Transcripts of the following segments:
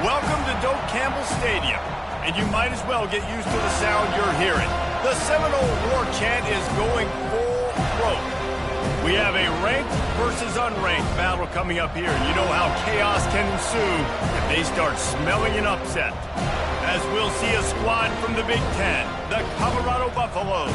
Welcome to Doak Campbell Stadium, and you might as well get used to the sound you're hearing. The Seminole War chant is going full throat. We have a ranked versus unranked battle coming up here, and you know how chaos can ensue if they start smelling an upset. As we'll see a squad from the Big Ten, the Colorado Buffaloes,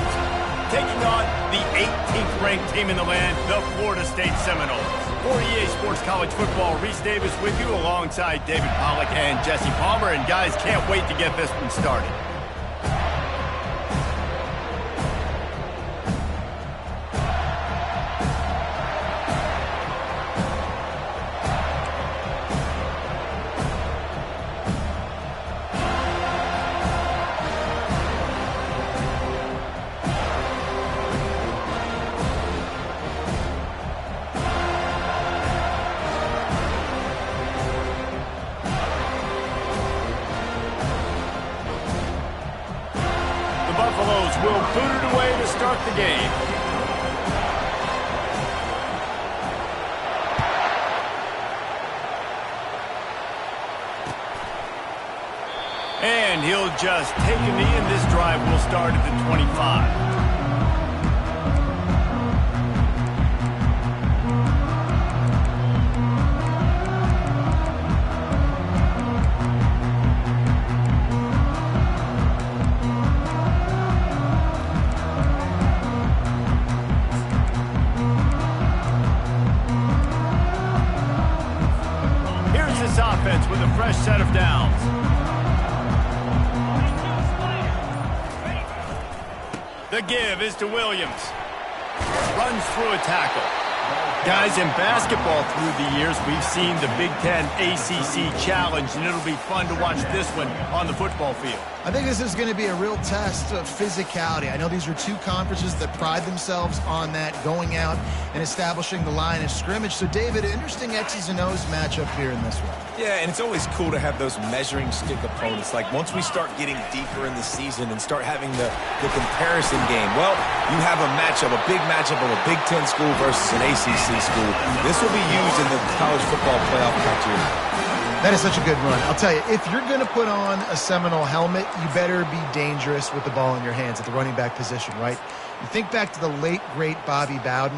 taking on the 18th ranked team in the land, the Florida State Seminoles. For EA Sports College Football, Reese Davis with you alongside David Pollack and Jesse Palmer. And guys, can't wait to get this one started. Buffaloes will boot it away to start the game. And he'll just take a knee, and this drive will start at the 25. Offense with a fresh set of downs. The give is to Williams. Runs through a tackle. Guys, in basketball through the years, we've seen the Big Ten ACC Challenge, and it'll be fun to watch this one on the football field. I think this is going to be a real test of physicality. I know these are two conferences that pride themselves on that, going out and establishing the line of scrimmage. So, David, interesting X's and O's matchup here in this one. Yeah, and it's always cool to have those measuring stick opponents. Like, once we start getting deeper in the season and start having the comparison game, well, you have a matchup, a big matchup of a Big Ten school versus an ACC school. This will be used in the college football playoff criteria. That is such a good run. I'll tell you, if you're going to put on a Seminole helmet, you better be dangerous with the ball in your hands at the running back position, right? You think back to the late, great Bobby Bowden.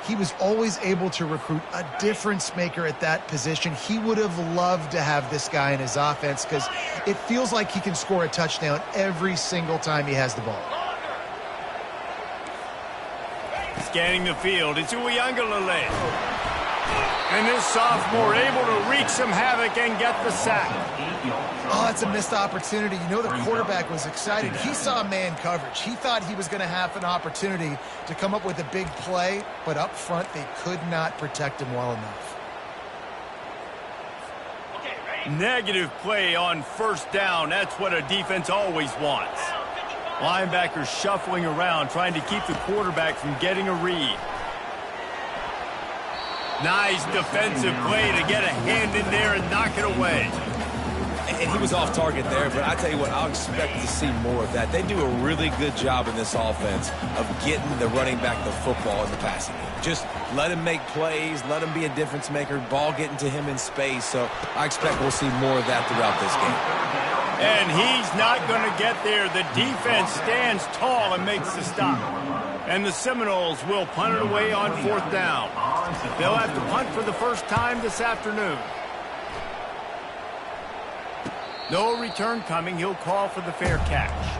He was always able to recruit a difference maker at that position. He would have loved to have this guy in his offense because it feels like he can score a touchdown every single time he has the ball. Scanning the field, it's Uiagalelei. And this sophomore able to wreak some havoc and get the sack. Oh, that's a missed opportunity. You know, the quarterback was excited. He saw man coverage. He thought he was going to have an opportunity to come up with a big play, but up front, they could not protect him well enough. Negative play on first down. That's what a defense always wants. Linebackers shuffling around, trying to keep the quarterback from getting a read. Nice defensive play to get a hand in there and knock it away. And he was off target there, but I tell you what, I'll expect to see more of that. They do a really good job in this offense of getting the running back the football in the passing game. Just let him make plays, let him be a difference maker, ball getting to him in space. So I expect we'll see more of that throughout this game. And he's not going to get there. The defense stands tall and makes the stop. And the Seminoles will punt it away on fourth down. They'll have to punt for the first time this afternoon. No return coming. He'll call for the fair catch.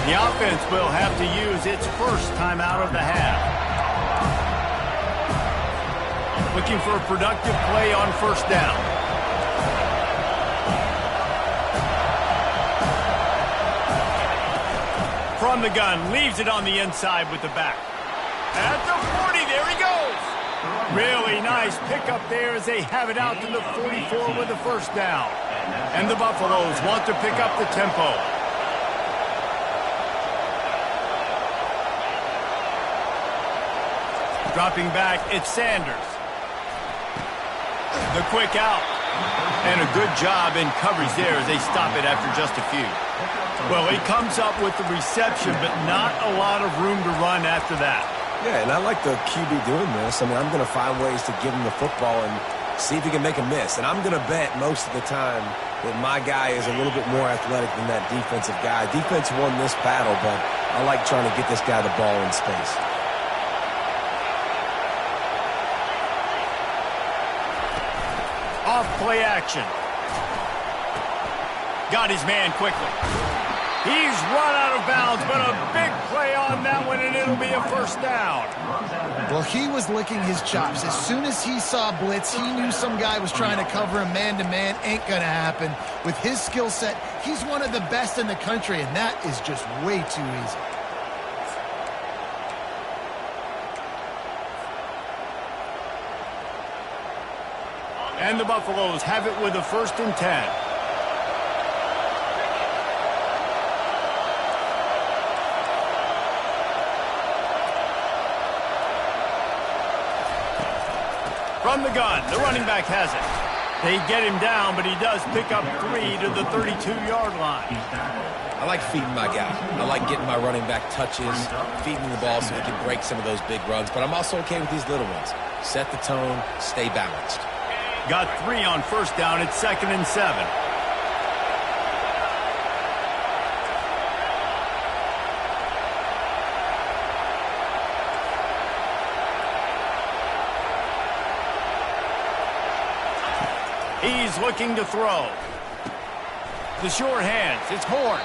The offense will have to use its first timeout of the half. Looking for a productive play on first down. From the gun, leaves it on the inside with the back. At the 40, there he goes. Really nice pickup there as they have it out to the 44 with the first down. And the Buffaloes want to pick up the tempo. Dropping back, it's Sanders. The quick out. And a good job in coverage there as they stop it after just a few. Well, he comes up with the reception, but not a lot of room to run after that. Yeah, and I like the QB doing this. I mean, I'm going to find ways to give him the football and see if he can make a miss. And I'm going to bet most of the time that my guy is a little bit more athletic than that defensive guy. Defense won this battle, but I like trying to get this guy the ball in space. Off play action. Got his man quickly. He's run out of bounds, but a big play on that one, and it'll be a first down. Well, he was licking his chops. As soon as he saw blitz, he knew some guy was trying to cover him man-to-man. Ain't going to happen. With his skill set, he's one of the best in the country, and that is just way too easy. And the Buffaloes have it with a 1st and 10. From the gun, the running back has it. They get him down, but he does pick up 3 to the 32-yard line. I like feeding my guy. I like getting my running back touches, feeding the ball so he can break some of those big runs. But I'm also okay with these little ones. Set the tone, stay balanced. Got 3 on 1st down. It's 2nd and 7. He's looking to throw. The short hands. It's Horn.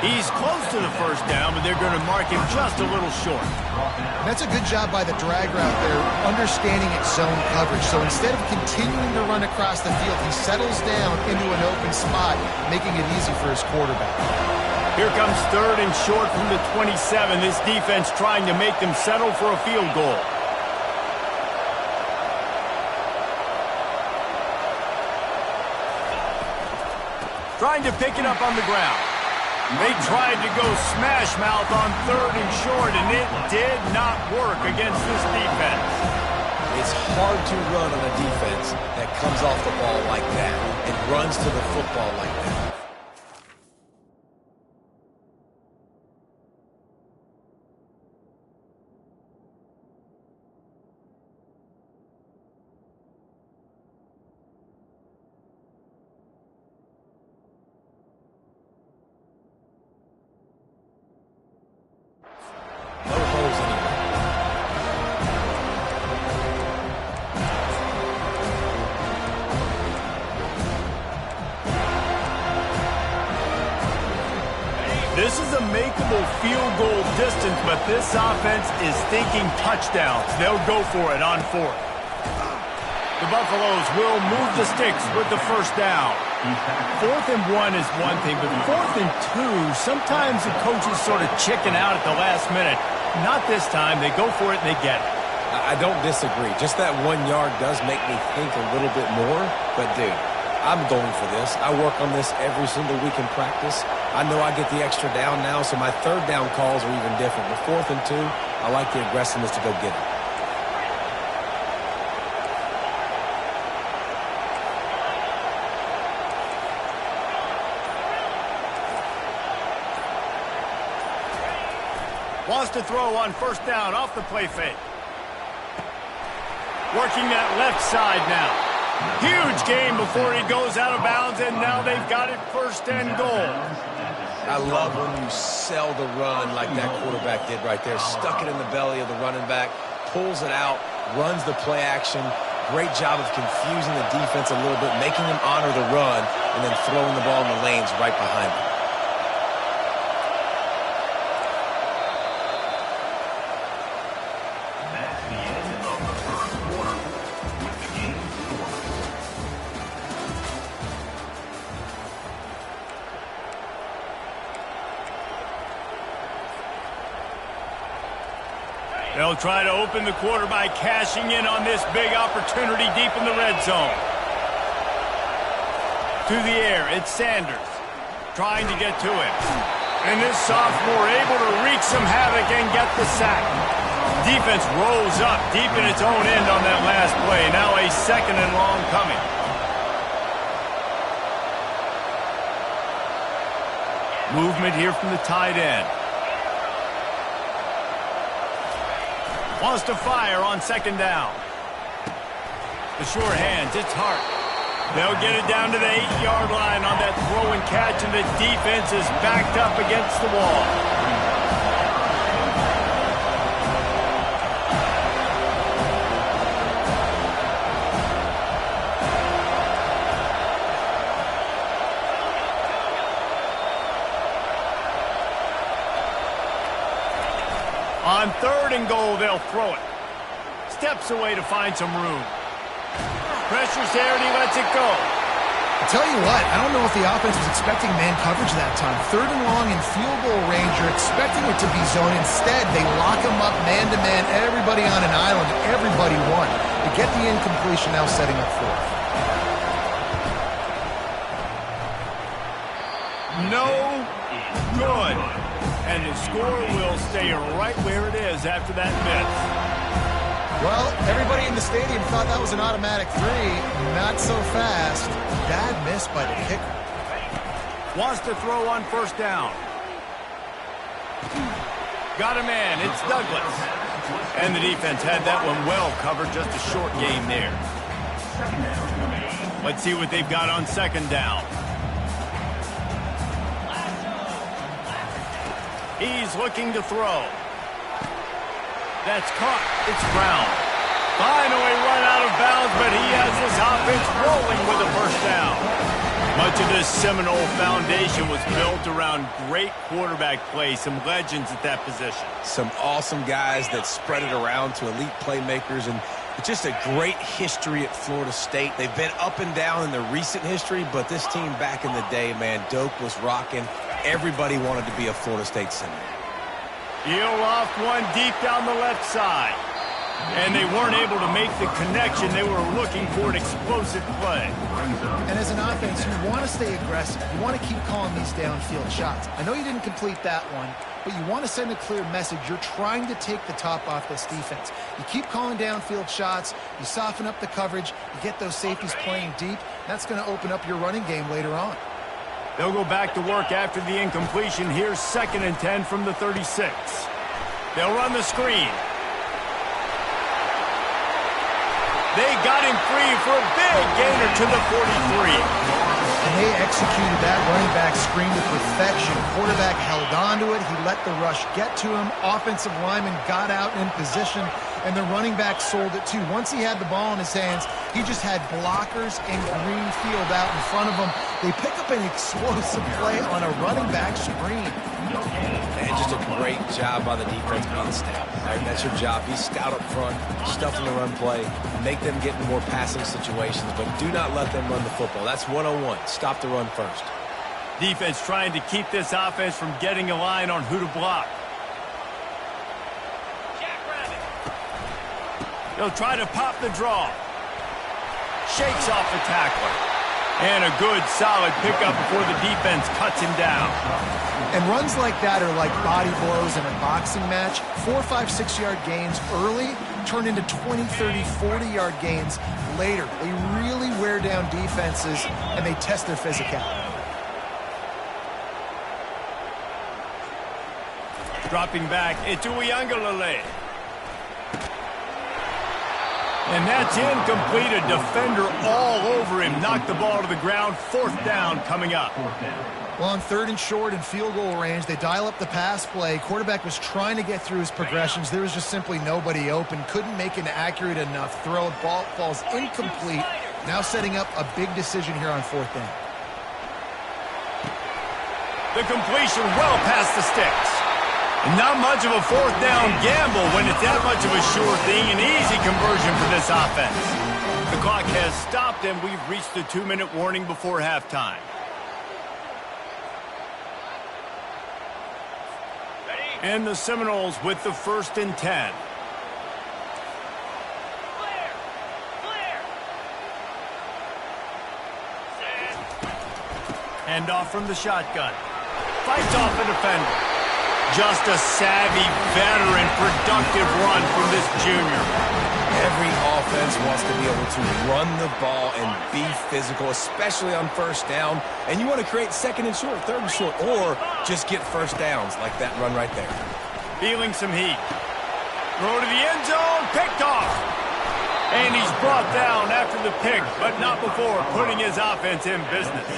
He's close to the 1st down, but they're going to mark him just a little short. That's a good job by the drag route there, understanding its zone coverage. So instead of continuing to run across the field, he settles down into an open spot, making it easy for his quarterback. Here comes 3rd and short from the 27. This defense trying to make them settle for a field goal. Trying to pick it up on the ground. They tried to go smash mouth on 3rd and short, and it did not work against this defense. It's hard to run on a defense that comes off the ball like that and runs to the football like that. This is a makeable field goal distance, but this offense is thinking touchdowns. They'll go for it on 4th. The Buffaloes will move the sticks with the 1st down. 4th and 1 is one thing, but 4th and 2, sometimes the coaches sort of chicken out at the last minute. Not this time. They go for it and they get it. I don't disagree. Just that 1 yard does make me think a little bit more. But, dude, I'm going for this. I work on this every single week in practice. I know I get the extra down now, so my 3rd down calls are even different. But 4th and 2, I like the aggressiveness to go get it. Wants to throw on 1st down off the play fake. Working that left side now. Huge game before he goes out of bounds, and now they've got it 1st and goal. I love when you sell the run like that quarterback did right there. Stuck it in the belly of the running back, pulls it out, runs the play action. Great job of confusing the defense a little bit, making them honor the run, and then throwing the ball in the lanes right behind them. They'll try to open the quarter by cashing in on this big opportunity deep in the red zone. To the air, it's Sanders trying to get to him. And this sophomore able to wreak some havoc and get the sack. Defense rolls up deep in its own end on that last play. Now a 2nd and long coming. Movement here from the tight end. Wants to fire on 2nd down. The sure hands, it's Hart. They'll get it down to the 8-yard line on that throw and catch, and the defense is backed up against the wall. On 3rd and goal, they'll throw it. Steps away to find some room. Pressure's there, and he lets it go. I'll tell you what, I don't know if the offense was expecting man coverage that time. 3rd and long in field goal range, you're expecting it to be zone. Instead, they lock him up man-to-man, everybody on an island, everybody won. To get the incompletion, now setting up 4th. No good. And the score will stay right where it is after that miss. Well, everybody in the stadium thought that was an automatic 3. Not so fast. Bad miss by the kicker. Wants to throw on 1st down. Got a man. It's Douglas. And the defense had that one well covered. Just a short game there. Let's see what they've got on 2nd down. He's looking to throw. That's caught. It's Brown. Finally run out of bounds, but he has this offense rolling with a 1st down. Much of this Seminole foundation was built around great quarterback play, some legends at that position. Some awesome guys that spread it around to elite playmakers, and just a great history at Florida State. They've been up and down in the recent history, but this team back in the day, man, Doak was rocking. Everybody wanted to be a Florida State Seminole. He'll loft one deep down the left side. And they weren't able to make the connection. They were looking for an explosive play. And as an offense, you want to stay aggressive. You want to keep calling these downfield shots. I know you didn't complete that one, but you want to send a clear message. You're trying to take the top off this defense. You keep calling downfield shots. You soften up the coverage. You get those safeties playing deep. That's going to open up your running game later on. They'll go back to work after the incompletion. Here's 2nd and 10 from the 36. They'll run the screen. They got him free for a big gainer to the 43. And they executed that running back screen to perfection. Quarterback held on to it. He let the rush get to him. Offensive lineman got out in position, and the running back sold it too. Once he had the ball in his hands, he just had blockers and green field out in front of him. They pick up an explosive play on a running back screen. And just a great job by the defense being stout. Right? That's your job. Be stout up front, stuff in the run play, make them get in more passing situations, but do not let them run the football. That's 101. Stop the run first. Defense trying to keep this offense from getting a line on who to block. They'll try to pop the draw. Shakes off the tackler. And a good, solid pickup before the defense cuts him down. And runs like that are like body blows in a boxing match. 4, 5, 6-yard gains early turn into 20, 30, 40-yard gains later. They really wear down defenses, and they test their physicality. Dropping back, it's Uyangalele. And that's incomplete. A defender all over him. Knocked the ball to the ground. 4th down coming up. Well, on 3rd and short in field goal range, they dial up the pass play. Quarterback was trying to get through his progressions. There was just simply nobody open. Couldn't make an accurate enough throw. Ball falls incomplete. Now setting up a big decision here on 4th down. The completion well past the sticks. Not much of a 4th down gamble when it's that much of a sure thing. An easy conversion for this offense. The clock has stopped, and we've reached the 2-minute warning before halftime. And the Seminoles with the 1st and 10. Hand off from the shotgun. Fights off the defender. Just a savvy, veteran, productive run from this junior. Every offense wants to be able to run the ball and be physical, especially on first down. And you want to create second and short, third and short, or just get first downs like that run right there. Feeling some heat. Throw to the end zone, picked off. And he's brought down after the pick, but not before putting his offense in business.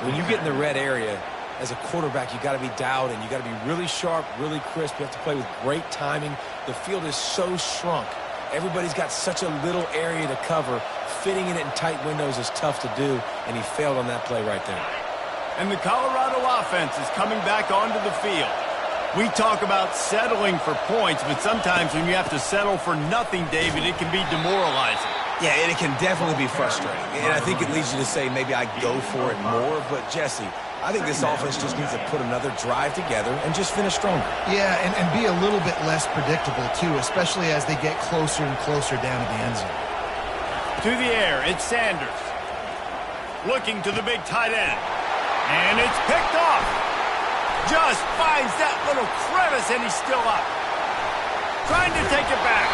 When you get in the red area, as a quarterback, you got to be dialed in. You got to be really sharp, really crisp. You have to play with great timing. The field is so shrunk. Everybody's got such a little area to cover. Fitting in it in tight windows is tough to do, and he failed on that play right there. And the Colorado offense is coming back onto the field. We talk about settling for points, but sometimes when you have to settle for nothing, David, it can be demoralizing. Yeah, and it can definitely be frustrating. And I think it leads you to say maybe I go for it more. But, Jesse, I think this offense just needs to put another drive together and just finish stronger. Yeah, and be a little bit less predictable, too, especially as they get closer and closer down to the end zone. To the air, it's Sanders. Looking to the big tight end. And it's picked off. Just finds that little crevice, and he's still up. Trying to take it back.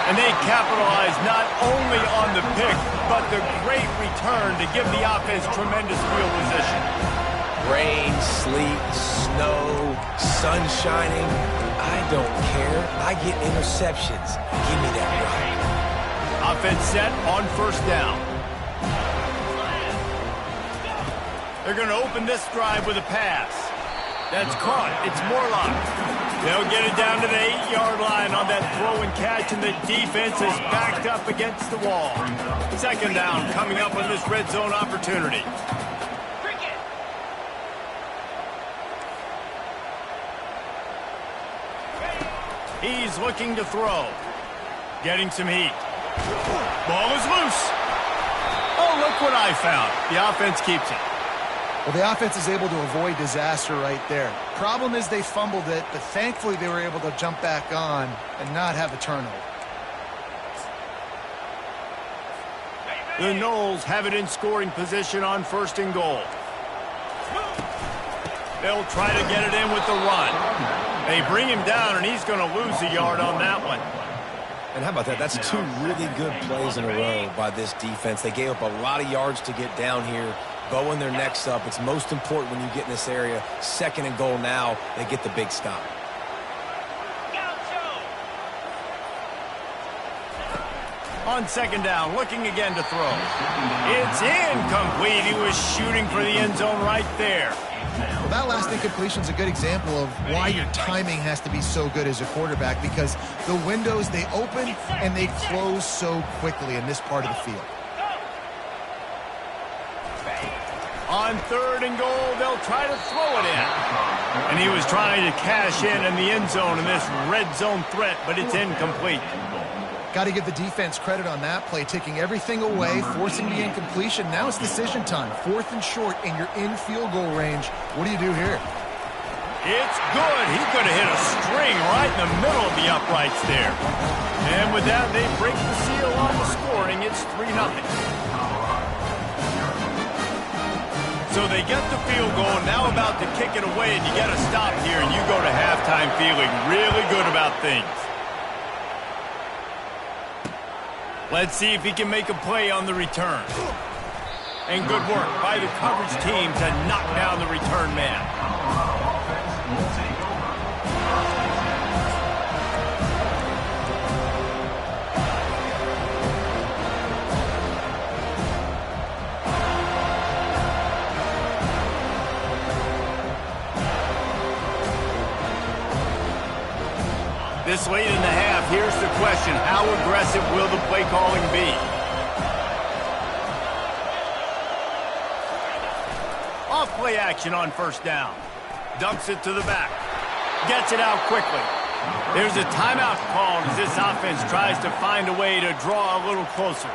And they capitalize not only on the pick, but the great return to give the offense tremendous field position. Rain, sleet, snow, sun shining. I don't care. I get interceptions. Give me that rock. Offense set on first down. They're going to open this drive with a pass. That's caught. It's Morlock. They'll get it down to the 8-yard line on that throw and catch, and the defense is backed up against the wall. Second down coming up on this red zone opportunity. He's looking to throw. Getting some heat. Ball is loose. Oh, look what I found. The offense keeps it. Well, the offense is able to avoid disaster right there. Problem is they fumbled it, but thankfully they were able to jump back on and not have a turnover. The Noles have it in scoring position on first and goal. They'll try to get it in with the run. They bring him down, and he's going to lose a yard on that one. And how about that? That's two really good plays in a row by this defense. They gave up a lot of yards to get down here. Bowing their necks up. It's most important when you get in this area. Second and goal now. They get the big stop. On second down, looking again to throw. It's incomplete. He was shooting for the end zone right there. Well, that last incompletion is a good example of why your timing has to be so good as a quarterback, because the windows, they open and they close so quickly in this part of the field. On third and goal, they'll try to throw it in. And he was trying to cash in the end zone in this red zone threat, but it's incomplete. Got to give the defense credit on that play, taking everything away, forcing the incompletion. Now it's decision time. Fourth and short, and you're in field goal range. What do you do here? It's good. He could have hit a string right in the middle of the uprights there. And with that, they break the seal on the scoring. It's 3-0. So they get the field goal, now about to kick it away, and you get a stop here, and you go to halftime feeling really good about things. Let's see if he can make a play on the return. And good work by the coverage team to knock down the return man. This late in the half, here's the question. How aggressive will the play calling be? Off play action on first down. Dumps it to the back. Gets it out quickly. There's a timeout called as this offense tries to find a way to draw a little closer.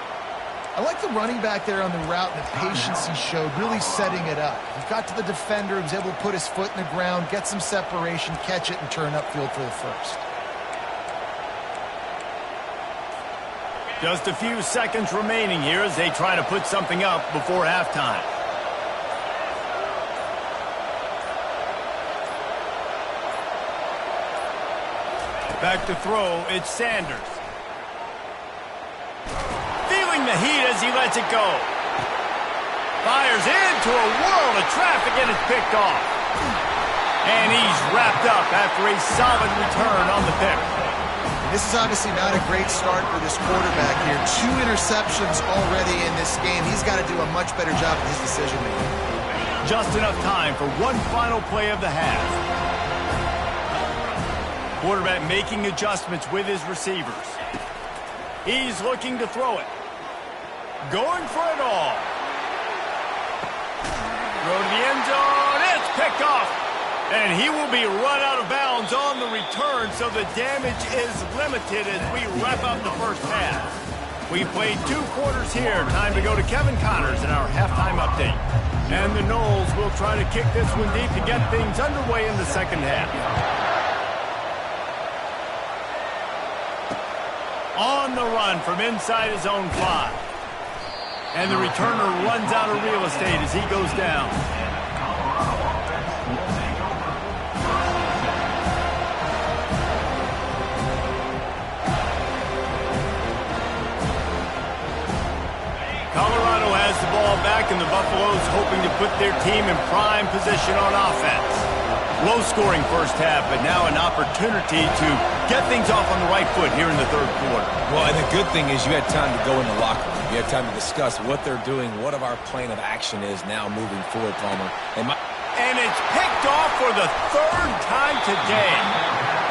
I like the running back there on the route and the patience he showed, really setting it up. He got to the defender, he was able to put his foot in the ground, get some separation, catch it, and turn upfield for the first. Just a few seconds remaining here as they try to put something up before halftime. Back to throw, it's Sanders. Feeling the heat as he lets it go. Fires into a world of traffic and it's picked off. And he's wrapped up after a solid return on the pick. This is obviously not a great start for this quarterback here. 2 interceptions already in this game. He's got to do a much better job of his decision-making. Just enough time for one final play of the half. Quarterback making adjustments with his receivers. He's looking to throw it. Going for it all. Throw to the end zone. It's picked off. And he will be run out of bounds on the return, so the damage is limited as we wrap up the first half. We played 2 quarters here. Time to go to Kevin Connors in our halftime update. And the Noles will try to kick this one deep to get things underway in the second half. On the run from inside his own 5. And the returner runs out of real estate as he goes down. Colorado has the ball back, and the Buffaloes hoping to put their team in prime position on offense. Low-scoring first half, but now an opportunity to get things off on the right foot here in the third quarter. Well, and the good thing is you had time to go in the locker room. You had time to discuss what they're doing, what our plan of action is now moving forward, Palmer. And it's picked off for the 3rd time today.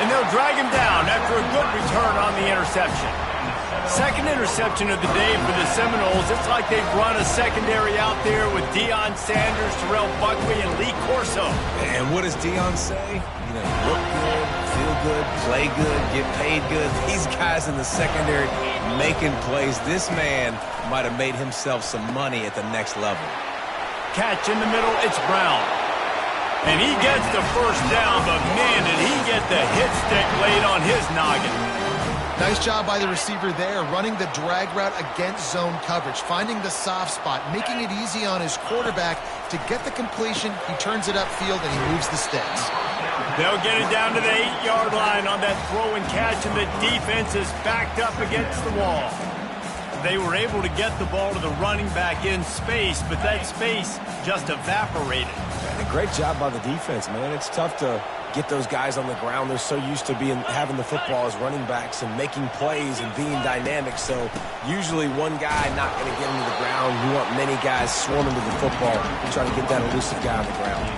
And they'll drag him down after a good return on the interception. Second interception of the day for the Seminoles. It's like they've run a secondary out there with Deion Sanders, Terrell Buckley, and Lee Corso. And what does Deion say? You know, look good, feel good, play good, get paid good. These guys in the secondary making plays. This man might have made himself some money at the next level. Catch in the middle, it's Brown. And he gets the first down, but man, did he get the hit stick laid on his noggin. Nice job by the receiver there, running the drag route against zone coverage, finding the soft spot, making it easy on his quarterback to get the completion. He turns it upfield, and he moves the sticks. They'll get it down to the 8-yard line on that throw and catch, and the defense is backed up against the wall. They were able to get the ball to the running back in space, but that space just evaporated. And a great job by the defense, man. It's tough to get those guys on the ground. They're so used to having the football as running backs and making plays and being dynamic. So usually one guy not going to get into the ground. You want many guys swarming to the football and trying to get that elusive guy on the ground.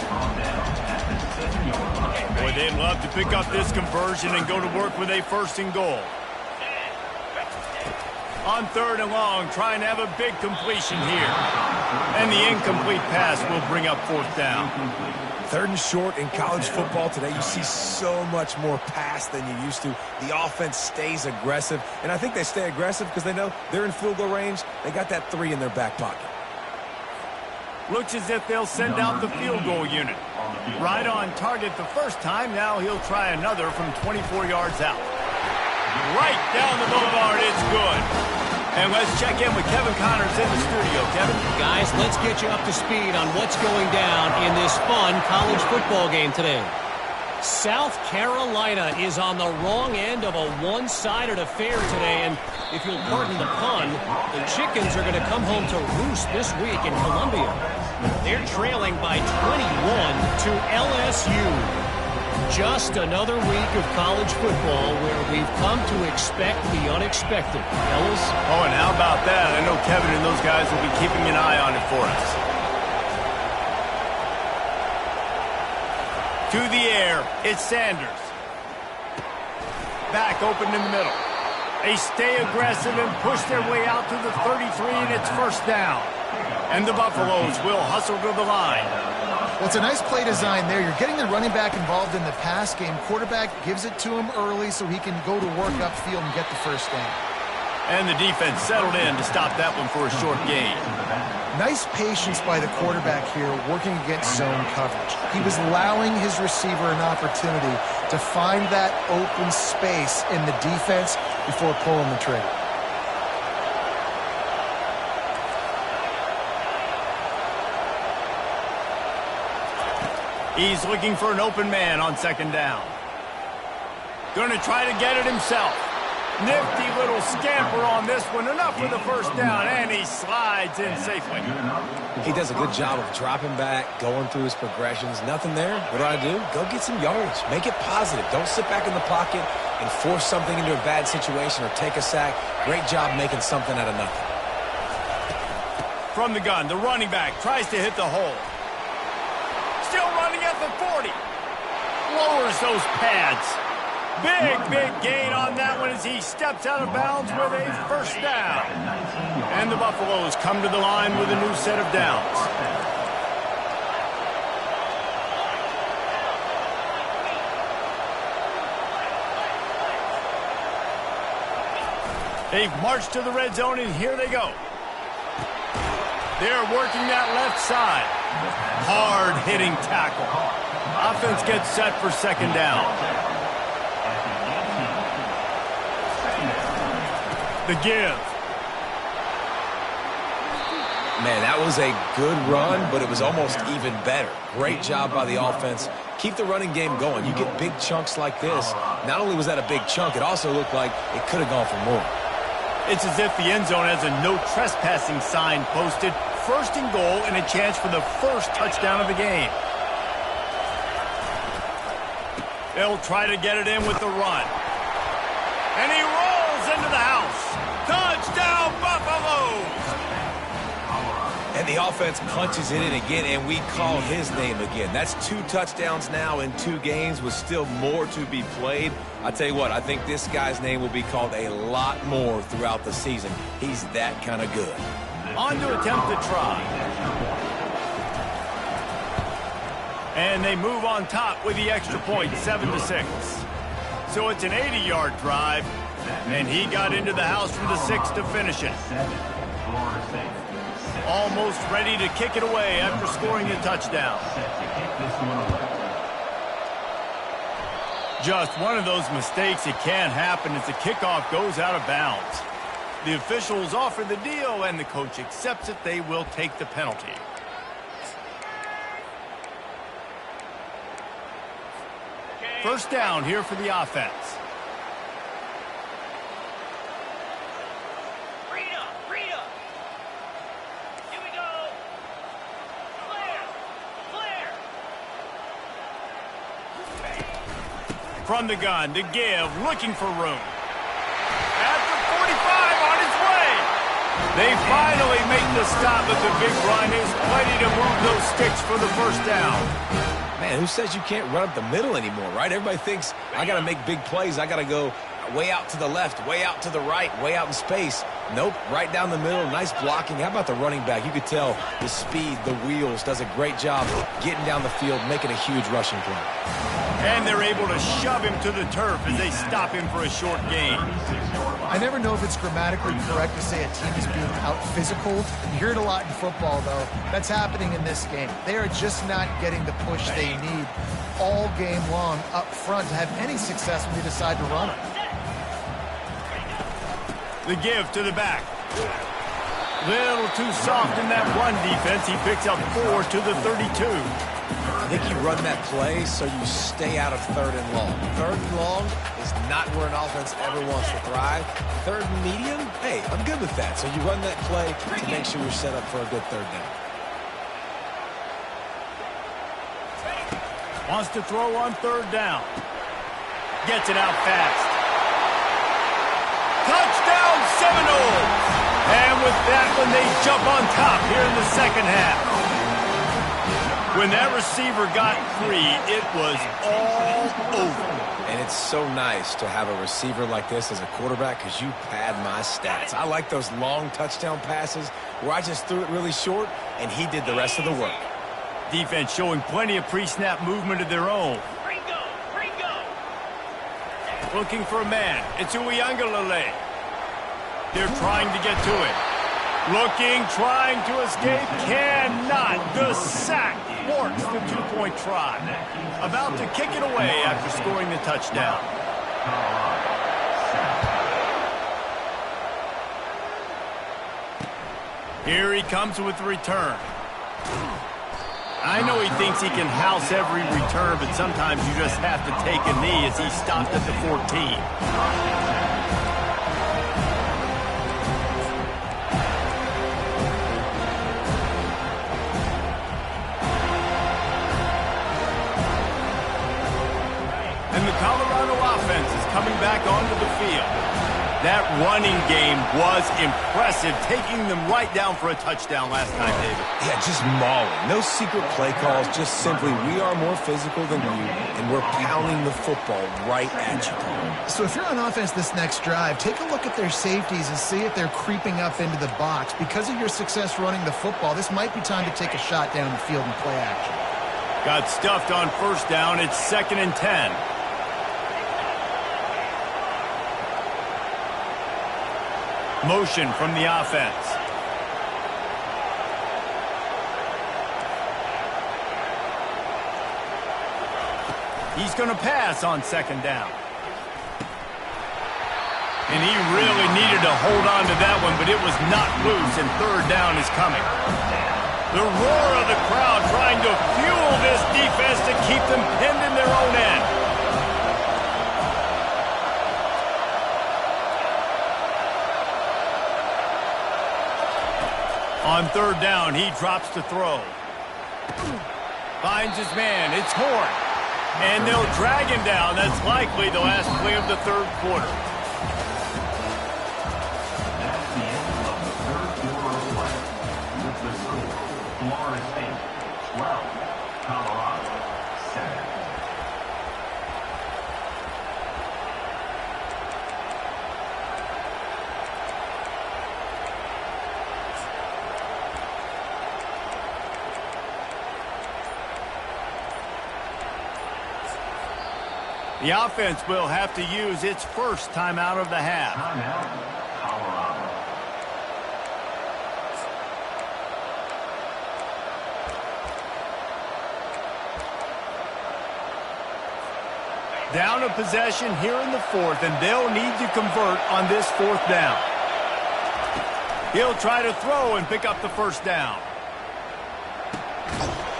Boy, they'd love to pick up this conversion and go to work with a 1st and goal. On 3rd and long, trying to have a big completion here. And the incomplete pass will bring up 4th down. 3rd and short in college football today. You see so much more pass than you used to. The offense stays aggressive, and I think they stay aggressive because they know they're in field goal range. They got that 3 in their back pocket. Looks as if they'll send out the field goal unit. Right on target the first time. Now he'll try another from 24 yards out. Right down the boulevard. It's good. And let's check in with Kevin Connors in the studio. Kevin? Guys, let's get you up to speed on what's going down in this fun college football game today. South Carolina is on the wrong end of a one-sided affair today, and if you'll pardon the pun, the chickens are going to come home to roost this week in Columbia. They're trailing by 21 to LSU. Just another week of college football where we've come to expect the unexpected. Fellas? Oh, and how about that? I know Kevin and those guys will be keeping an eye on it for us. To the air, it's Sanders. Back open in the middle. They stay aggressive and push their way out to the 33, and it's 1st down. And the Buffaloes will hustle to the line. Well, it's a nice play design there. You're getting the running back involved in the pass game. Quarterback gives it to him early so he can go to work upfield and get the 1st down. And the defense settled in to stop that one for a short gain. Nice patience by the quarterback here working against zone coverage. He was allowing his receiver an opportunity to find that open space in the defense before pulling the trigger. He's looking for an open man on 2nd down. Going to try to get it himself. Nifty little scamper on this one. Enough for the first down, and he slides in safely. He does a good job of dropping back, going through his progressions. Nothing there. What do? Go get some yards. Make it positive. Don't sit back in the pocket and force something into a bad situation or take a sack. Great job making something out of nothing. From the gun, the running back tries to hit the hole. Still running at the 40. Lowers those pads. Big gain on that one as he steps out of bounds with a first down. And the Buffaloes come to the line with a new set of downs. They've marched to the red zone, and here they go. They're working that left side. Hard-hitting tackle. Offense gets set for second down. The give. Man, that was a good run, but it was almost even better. Great job by the offense. Keep the running game going. You get big chunks like this. Not only was that a big chunk, it also looked like it could have gone for more. It's as if the end zone has a no trespassing sign posted. First and goal and a chance for the first touchdown of the game. They'll try to get it in with the run. And he rolls into the house. Touchdown, Buffaloes! And the offense punches it in again, and we call his name again. That's 2 touchdowns now in 2 games with still more to be played. I tell you what, I think this guy's name will be called a lot more throughout the season. He's that kind of good. On to attempt the try. And they move on top with the extra point, 7-6. So it's an 80-yard drive, and he got into the house from the 6 to finish it. Almost ready to kick it away after scoring a touchdown. Just one of those mistakes. It can't happen as the kickoff goes out of bounds. The officials offer the deal, and the coach accepts it. They will take the penalty. First down here for the offense. Here we go. Clear. From the gun to give, looking for room. At the 45, on his way. They finally make the stop, but the big run is plenty to move those sticks for the first down. Man, who says you can't run up the middle anymore, right? Everybody thinks, I got to make big plays. I got to go way out to the left, way out to the right, way out in space. Nope, right down the middle, nice blocking. How about the running back? You could tell the speed, the wheels, does a great job getting down the field, making a huge rushing play. And they're able to shove him to the turf as they stop him for a short gain. I never know if it's grammatically correct to say a team is being out-physical. You hear it a lot in football, though. That's happening in this game. They are just not getting the push they need all game long up front to have any success when they decide to run it. The give to the back. Little too soft in that run defense. He picks up 4 to the 32. I think you run that play so you stay out of 3rd and long. 3rd and long is not where an offense ever wants to thrive. 3rd and medium, hey, I'm good with that. So you run that play to make sure you're set up for a good 3rd down. Wants to throw on 3rd down. Gets it out fast. Touchdown Seminoles! And with that one, they jump on top here in the second half. When that receiver got free, it was all over. And it's so nice to have a receiver like this as a quarterback because you pad my stats. I like those long touchdown passes where I just threw it really short and he did the rest of the work. Defense showing plenty of pre-snap movement of their own. Ringo. Looking for a man. It's Uiagalelei. They're trying to get to it. Looking, trying to escape, cannot. The sack thwarts the 2-point try. About to kick it away after scoring the touchdown. Here he comes with the return. I know he thinks he can house every return, but sometimes you just have to take a knee as he stopped at the 14. And the Colorado offense is coming back onto the field. That running game was impressive, taking them right down for a touchdown last time, David. Yeah, just mauling. No secret play calls, just simply we are more physical than you, and we're pounding the football right at you. So if you're on offense this next drive, take a look at their safeties and see if they're creeping up into the box. Because of your success running the football, this might be time to take a shot down the field and play action. Got stuffed on first down. It's 2nd and 10. Motion from the offense. He's going to pass on 2nd down. And he really needed to hold on to that one, but it was not loose, and 3rd down is coming. The roar of the crowd trying to fuel this defense to keep them pinned in their own end. On 3rd down, he drops to throw. Finds his man. It's Horn. And they'll drag him down. That's likely the last play of the 3rd quarter. That's the end of the 3rd quarter of play. With the score, Florida State 12, Colorado 7. The offense will have to use its first timeout of the half. Timeout, Colorado. Down a possession here in the 4th, and they'll need to convert on this 4th down. He'll try to throw and pick up the 1st down.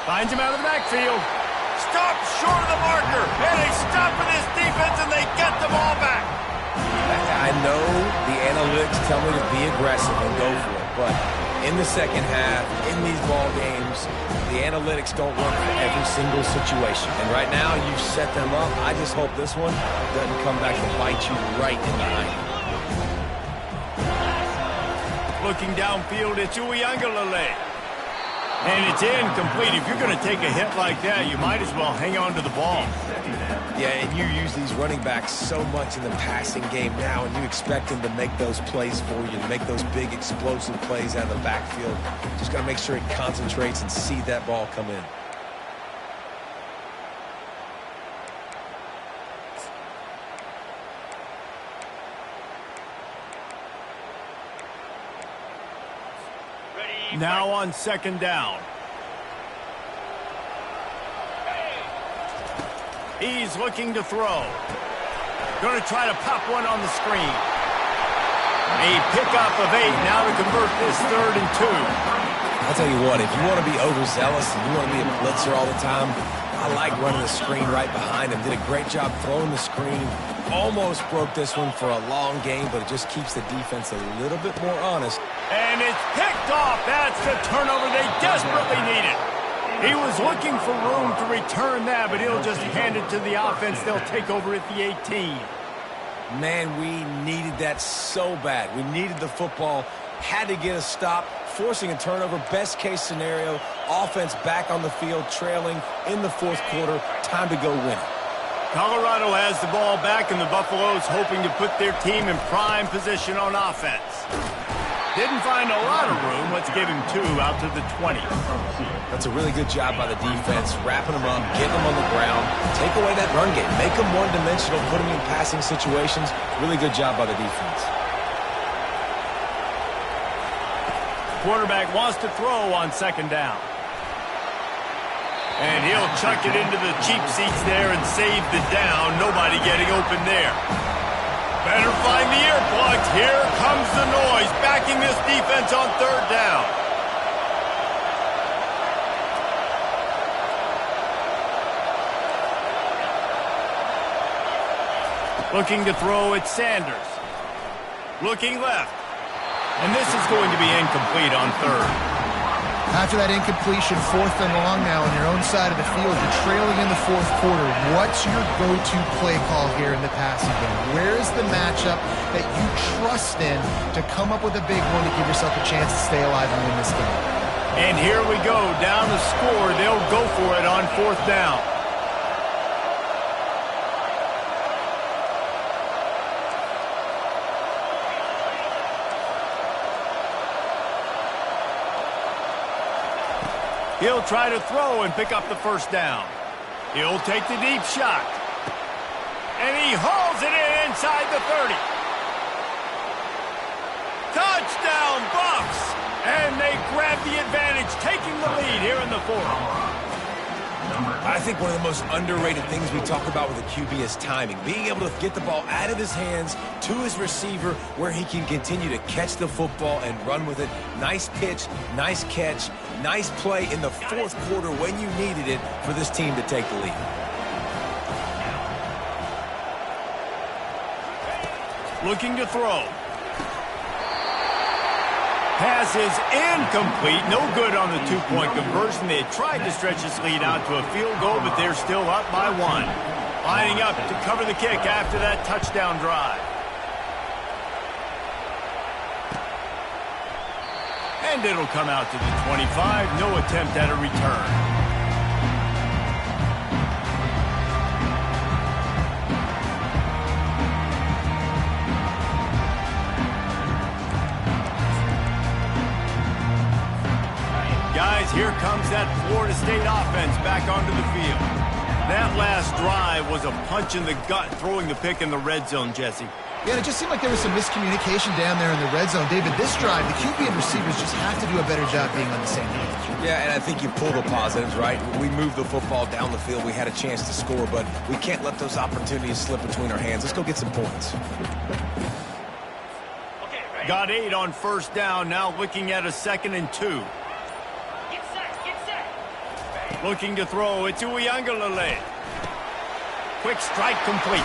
Finds him out of the backfield. Stop short of the marker, and they stop for this defense, and they get the ball back. I know the analytics tell me to be aggressive and go for it, but in the 2nd half, in these ball games, the analytics don't work for every single situation. And right now, you've set them up. I just hope this one doesn't come back to bite you right in the eye. Looking downfield, it's Uiagalelei. And it's incomplete. If you're going to take a hit like that, you might as well hang on to the ball. Yeah, and you use these running backs so much in the passing game now, and you expect them to make those plays for you, to make those big explosive plays out of the backfield. Just got to make sure he concentrates and see that ball come in. Now on 2nd down. He's looking to throw. Going to try to pop one on the screen. A pickup of 8 now to convert this 3rd and 2. I'll tell you what, if you want to be overzealous and you want to be a blitzer all the time, I like running the screen right behind him. Did a great job throwing the screen. Almost broke this one for a long game, but it just keeps the defense a little bit more honest. And it's picked off. That's the turnover they desperately needed. He was looking for room to return that, but he'll just hand it to the offense. They'll take over at the 18. Man, we needed that so bad. We needed the football, had to get a stop, forcing a turnover. Best case scenario, offense back on the field, trailing in the 4th quarter. Time to go win it. Colorado has the ball back, and the Buffaloes hoping to put their team in prime position on offense. Didn't find a lot of room. Let's give him 2 out to the 20. That's a really good job by the defense, wrapping them up, getting them on the ground, take away that run game, make them one-dimensional, put them in passing situations. Really good job by the defense. Quarterback wants to throw on 2nd down. And he'll chuck it into the cheap seats there and save the down. Nobody getting open there. Better find the earplugs. Here comes the noise, backing this defense on 3rd down. Looking to throw at Sanders. Looking left. And this is going to be incomplete on third. After that incompletion, 4th and long now on your own side of the field. You're trailing in the 4th quarter. What's your go-to play call here in the passing game? Where's the matchup that you trust in to come up with a big one to give yourself a chance to stay alive and win this game? And here we go, down to score. They'll go for it on 4th down. He'll try to throw and pick up the 1st down. He'll take the deep shot. And he hauls it in inside the 30. Touchdown, Bucks! And they grab the advantage, taking the lead here in the 4th. I think one of the most underrated things we talk about with a QB is timing. Being able to get the ball out of his hands to his receiver where he can continue to catch the football and run with it. Nice pitch, nice catch, nice play in the 4th quarter when you needed it for this team to take the lead. Looking to throw. Pass is incomplete. No good on the 2-point conversion. They tried to stretch this lead out to a field goal, but they're still up by 1. Lining up to cover the kick after that touchdown drive. And it'll come out to the 25. No attempt at a return. Guys, here comes that Florida State offense back onto the field. That last drive was a punch in the gut, throwing the pick in the red zone, Jesse. Yeah, it just seemed like there was some miscommunication down there in the red zone. David, this drive, the QB and receivers just have to do a better job being on the same page. Yeah, and I think you pull the positives, right? We moved the football down the field. We had a chance to score, but we can't let those opportunities slip between our hands. Let's go get some points. Got 8 on 1st down, now looking at a 2nd and 2. Looking to throw, it's Uiagalelei. Quick strike complete.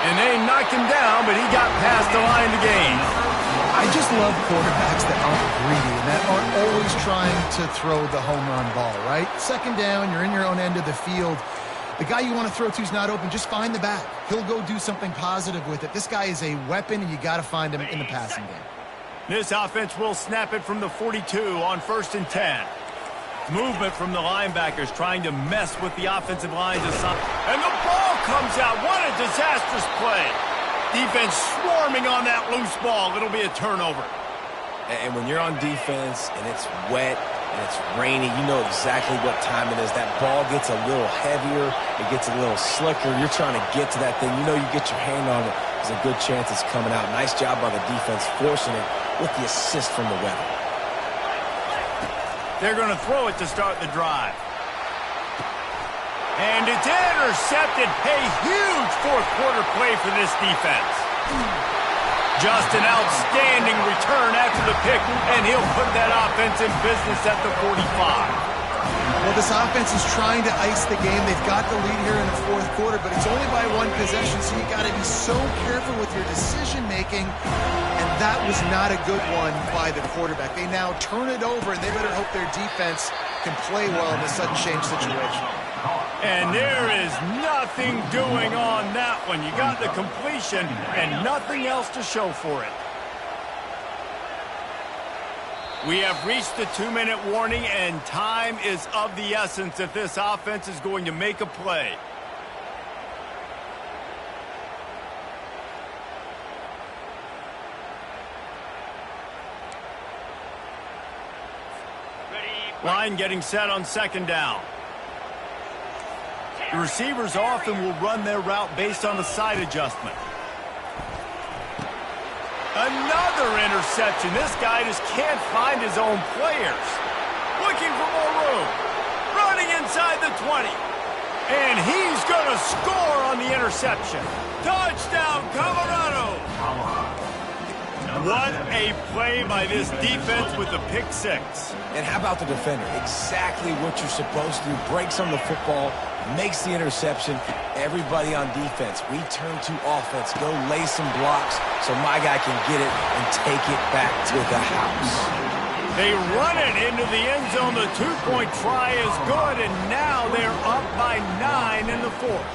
And they knocked him down, but he got past the line to gain. I just love quarterbacks that aren't greedy and that aren't always trying to throw the home run ball, right? 2nd down, you're in your own end of the field. The guy you want to throw to is not open. Just find the back. He'll go do something positive with it. This guy is a weapon, and you got to find him in the passing game. This offense will snap it from the 42 on 1st and 10. Movement from the linebackers trying to mess with the offensive lines. And the ball comes out. What a disastrous play. Defense swarming on that loose ball. It'll be a turnover. And when you're on defense and it's wet and it's rainy, you know exactly what time it is. That ball gets a little heavier. It gets a little slicker. You're trying to get to that thing. You know you get your hand on it. There's a good chance it's coming out. Nice job by the defense forcing it with the assist from the weather. They're going to throw it to start the drive. And it's intercepted. A huge 4th quarter play for this defense. Just an outstanding return after the pick, and he'll put that offense in business at the 45. Well, this offense is trying to ice the game. They've got the lead here in the 4th quarter, but it's only by 1 possession, so you got to be so careful with your decision-making. And that was not a good one by the quarterback. They now turn it over, and they better hope their defense can play well in this sudden change situation. And there is nothing doing on that one. You got the completion and nothing else to show for it. We have reached the 2-minute warning, and time is of the essence if this offense is going to make a play. Line getting set on 2nd down. The receivers often will run their route based on the side adjustment. Another interception. This guy just can't find his own players. Looking for more room. Running inside the 20. And he's going to score on the interception. Touchdown, Colorado. What a play by this defense with the pick 6. And how about the defender? Exactly what you're supposed to do. Breaks on the football, makes the interception. Everybody on defense, we turn to offense. Go lay some blocks so my guy can get it and take it back to the house. They run it into the end zone. The two-point try is good, and now they're up by 9 in the fourth.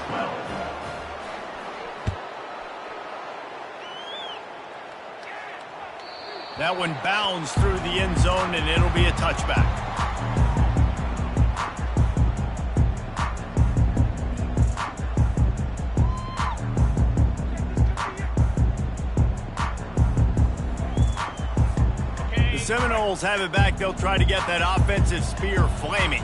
That one bounds through the end zone, and it'll be a touchback. Seminoles have it back. They'll try to get that offensive spear flaming.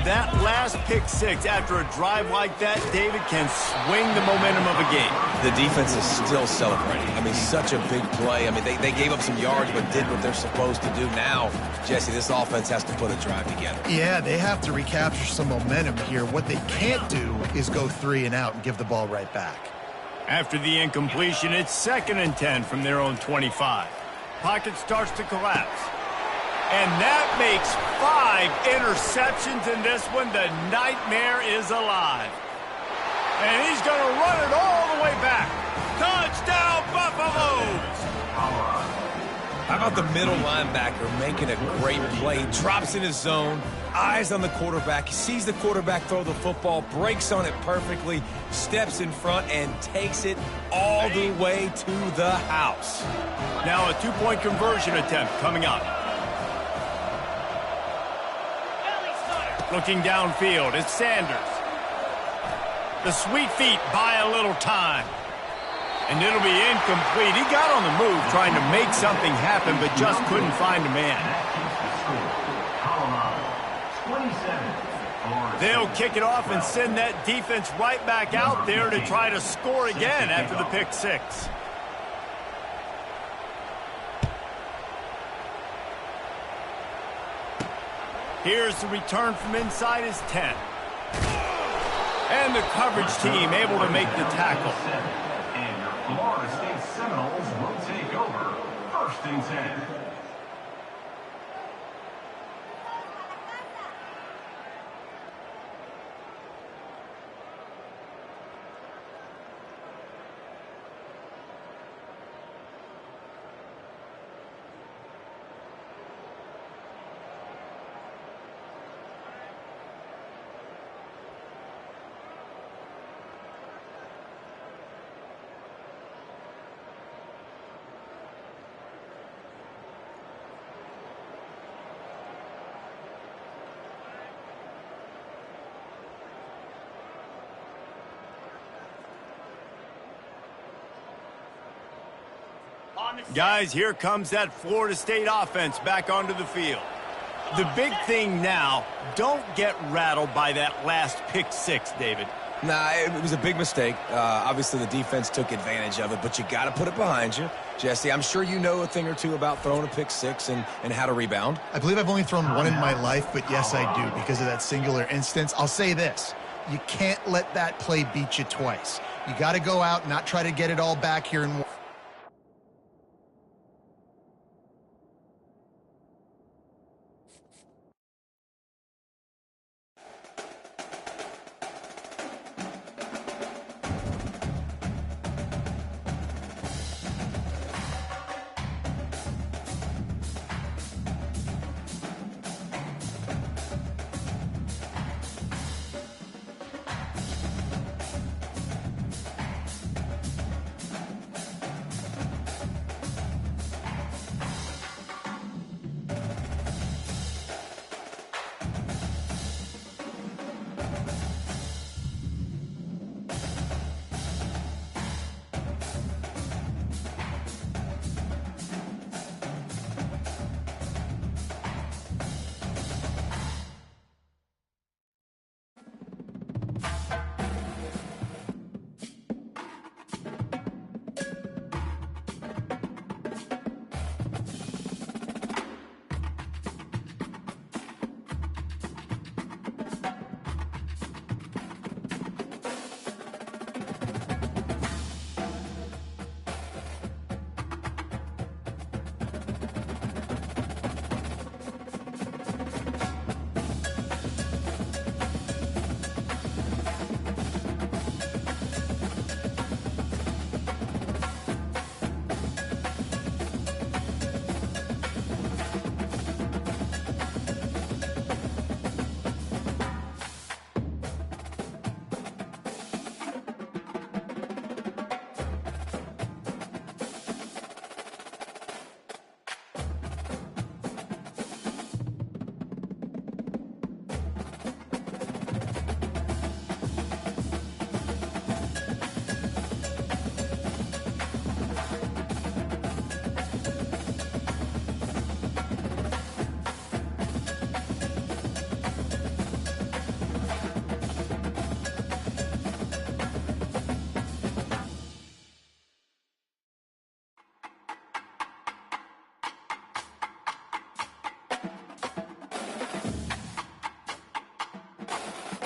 That last pick six after a drive like that, David, can swing the momentum of a game. The defense is still celebrating. I mean, such a big play. I mean, they gave up some yards but did what they're supposed to do. Now, Jesse, this offense has to put a drive together. Yeah, they have to recapture some momentum here. What they can't do is go 3 and out and give the ball right back. After the incompletion, it's 2nd and 10 from their own 25. Pocket starts to collapse. And that makes 5 interceptions in this one. The nightmare is alive. And he's going to run it all the way back. Touchdown, Buffaloes! How about the middle linebacker making a great play? Drops in his zone, eyes on the quarterback. He sees the quarterback throw the football, breaks on it perfectly, steps in front, and takes it all the way to the house. Now a 2-point conversion attempt coming up. Looking downfield, it's Sanders. The sweet feet buy a little time. And it'll be incomplete. He got on the move trying to make something happen, but just couldn't find a man. They'll kick it off and send that defense right back out there to try to score again after the pick six. Here's the return from inside his 10. And the coverage team able to make the tackle. And your Florida State Seminoles will take over 1st and 10. Guys, here comes that Florida State offense back onto the field. The big thing now, don't get rattled by that last pick six, David. Nah, it was a big mistake. Obviously, the defense took advantage of it, but you got to put it behind you. Jesse, I'm sure you know a thing or two about throwing a pick six and how to rebound. I believe I've only thrown one in my life, but yes, I do because of that singular instance. I'll say this. You can't let that play beat you twice. You got to go out and not try to get it all back here in